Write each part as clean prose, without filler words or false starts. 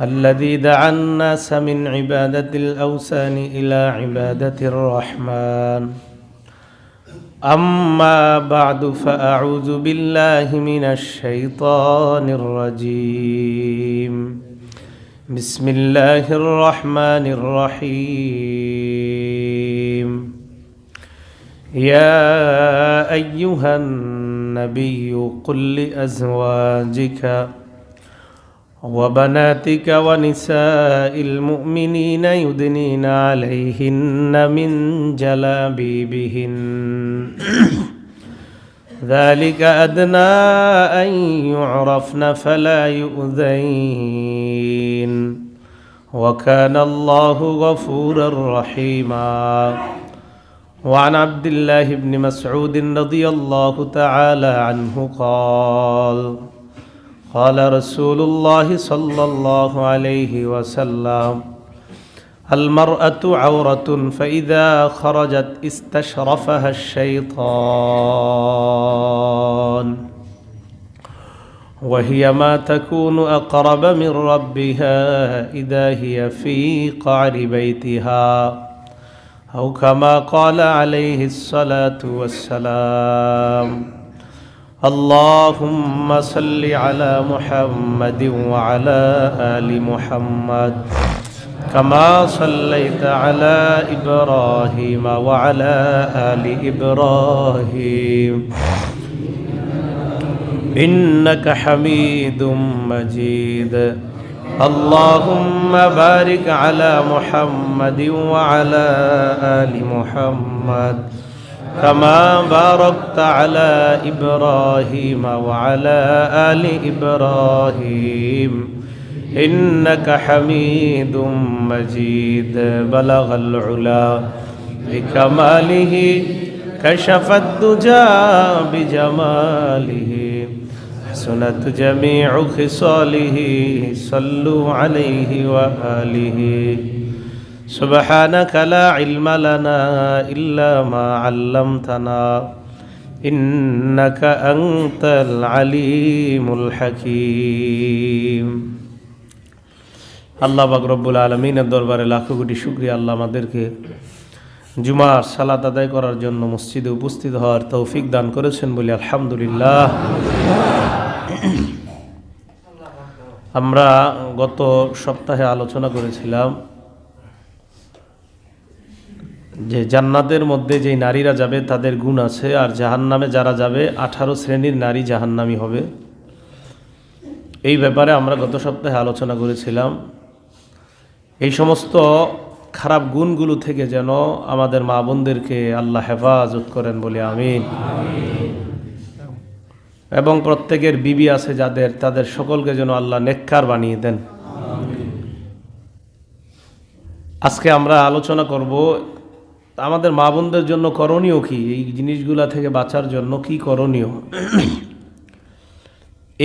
الذي دعا الناس من عبادة الأوثان إلى عبادة الرحمن. أما بعد فأعوذ بالله من الشيطان الرجيم. بسم الله الرحمن الرحيم. يا أيها النبي قل لأزواجك وبناتك ونساء المؤمنين يدنين عليهن من جلابيبهن ذلك أدنى أن يعرفن فلا يؤذين وكان الله غفورا رحيما. وعن عبد الله بن مسعود رضي الله تعالى عنه قال رسول الله صلى الله عليه وسلم المرأة عورة فإذا خرجت استشرفها الشيطان وهي ما تكون أقرب من ربها إذا هي في قعر بيتها أو كما قال عليه الصلاة والسلام. اللهم صل على محمد وعلى آل محمد كما صليت على إبراهيم وعلى آل إبراهيم إنك حميد مجيد. اللهم بارك على محمد وعلى آل محمد كما باركت على إبراهيم وعلى آل إبراهيم إنك حميد مجيد. بلغ العلا بكماله كشف الدجى بجماله حسنت جميع خصاله صلوا عليه وآله. سبحانك لا علم لنا إلا ما علمتنا إنك أنت العليم الحكيم. আল্লাহ পাক রব্বুল আলামিনের দরবারে লাখো কোটি শুকরিয়া, আল্লাহ আমাদেরকে জুমার সালাত আদায় করার জন্য মসজিদে উপস্থিত হওয়ার তৌফিক দান করেছেন বলি আলহামদুলিল্লাহ। আমরা গত সপ্তাহে আলোচনা করেছিলাম যে জান্নাতের মধ্যে যেই নারীরা যাবে তাদের গুণ আছে, আর জাহান্নামে যারা যাবে 18 শ্রেণীর নারী জাহান্নামী হবে। এই ব্যাপারে আমরা গত সপ্তাহে আলোচনা করেছিলাম। এই সমস্ত খারাপ গুণগুলো থেকে যেন আমাদের মা বোনদেরকে আল্লাহ হেফাজত করেন বলে আমিন। এবং প্রত্যেকের বিবি আছে যাদের, তাদের সকলকে যেন আল্লাহ নেককার বানিয়ে দেন। আজকে আমরা আলোচনা করব আমাদের মা বোনদের জন্য করণীয় কি, এই জিনিসগুলা থেকে বাঁচার জন্য কি করণীয়,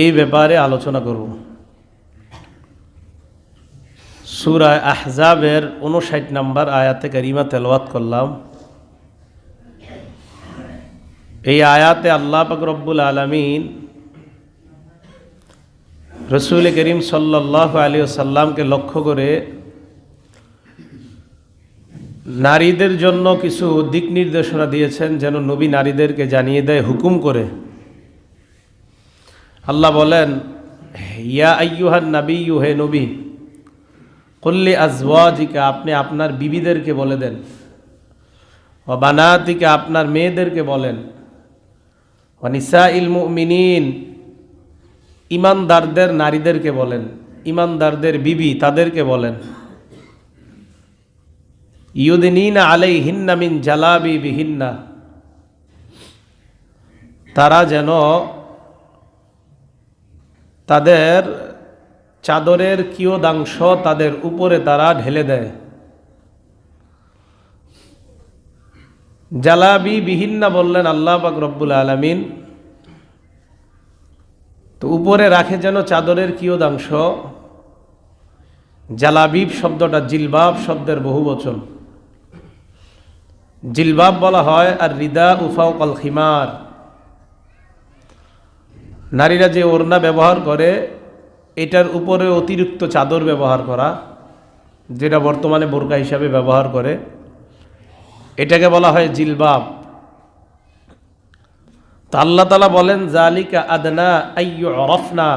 এই ব্যাপারে আলোচনা করব। সূরা আহজাবের 59 নম্বর আয়াতে কারিমা তেলাওয়াত করলাম। এই আয়াতে আল্লাহ পাক রব্বুল আলামিন রাসূল করিম সাল্লাল্লাহু আলাইহি ওয়াসাল্লামকে লক্ষ্য করে নারীদের জন্য কিছু দিক নির্দেশনা দিয়েছেন, যেন নবী নারীদেরকে জানিয়ে দেয়, হুকুম করে। আল্লাহ বলেন, ইয়া আইয়ুহান নাবিয়্যু, হে নবী, কুল লি আজওয়াজিকা, আপনি আপনার বিবিদেরকে বলে দেন, ওয়া বানাতিকা, আপনার মেয়েদেরকে বলেন, ওয়া নিসাইল মুমিনিন, ঈমানদারদের নারীদেরকে বলেন, ঈমানদারদের বিবি তাদেরকে বলেন, ইউদনিনা আলাইহিন্না মিন জালাবিবিহিন্না, তারা যেন তাদের চাদরের কিয়দাংশ তাদের উপরে তারা ঢেলে দেয়। জালাবিবিহিন্না বললেন আল্লাহ পাক রব্বুল আলামিন, তো উপরে রাখে যেন চাদরের কিয়দাংশ। জালাবিব শব্দটা জিলবাব শব্দের বহুবচন। জিলবাব বলা হয় আর রিদা উফাউকাল খিমার, নারীরা যে ওড়না ব্যবহার করে এটার উপরে অতিরিক্ত চাদর ব্যবহার করা, যেটা বর্তমানে বোরকা হিসাবে ব্যবহার করে, এটাকে বলা হয় জিলবাব। তা আল্লাহ তাআলা বলেন জালিকা আদনা আইয়ুরফনা